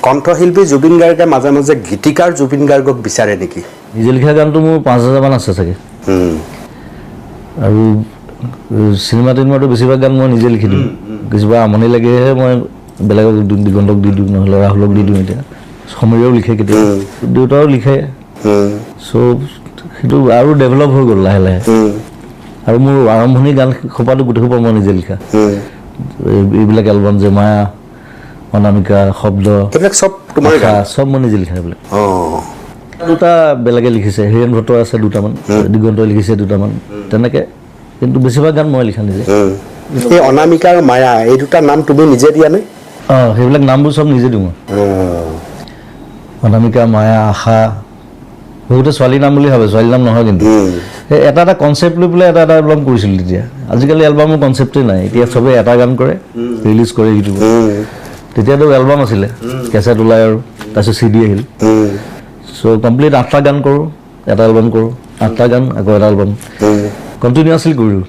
কণ্ঠশিল্পী জুবিন গাৰ্গে মাজে মাজে গীতিকাৰ জুবিন গাৰ্গক বিচাৰে নেকি? নিজে লিখা গানটো মোৰ 5,000 মান আছে চাগে। আৰু চিনেমা টিনেমাটো বেছিভাগ গান মই নিজে লিখি দিওঁ। কিছুবা আমনি লাগেহে মই বেলেগক দিগন্তক দি দিওঁ, নহ'লে ৰাহুলক দি দিওঁ। এতিয়া সমীৰেও লিখে, কেতিয়াবা দেউতাও লিখে। চ' সেইটো আৰু ডেভেলপ হৈ গ'ল লাহে লাহে। আৰু মোৰ আৰম্ভণি গান সোপাটো গোটেই সোপা মই নিজে লিখা। এইবিলাক এলবাম যে মায়া, অনামিকা, শব্দ, এইবিলাক চব তোমাৰ গান? চব মই নিজে লিখা এইবিলাক। দুটা বেলেগে লিখিছে, হীৰেণ ভট্ট আছে দুটামান, দিগন্তই লিখিছে দুটামান, তেনেকৈ। কিন্তু বেছিভাগ গান মই লিখা নিজে। এই অনামিকা আৰু মায়া এই দুটা নাম তুমি নিজে দিয়া নে? সেইবিলাক নামবোৰ চব নিজে দিওঁ মই। অনামিকা, মায়া, আশা, বহুতে ছোৱালী নাম বুলি ভাবে, ছোৱালী নাম নহয় কিন্তু। এটা এটা কনচেপ্ট লৈ পেলাই এটা এটা এলবাম কৰিছিলোঁ তেতিয়া। আজিকালি এলবামৰ কনচেপ্টেই নাই, এতিয়া চবেই এটা গান কৰে, ৰিলিজ কৰে ইউটিউবত। তেতিয়াতো এলবাম আছিলে, কেছেট ওলাই আৰু তাৰপিছত CD আহিল। চ' কমপ্লিট 8টা গান কৰোঁ, এটা এলবাম কৰোঁ, 8টা গান আকৌ এটা এলবাম, কণ্টিনিউৱাছলি কৰোঁ।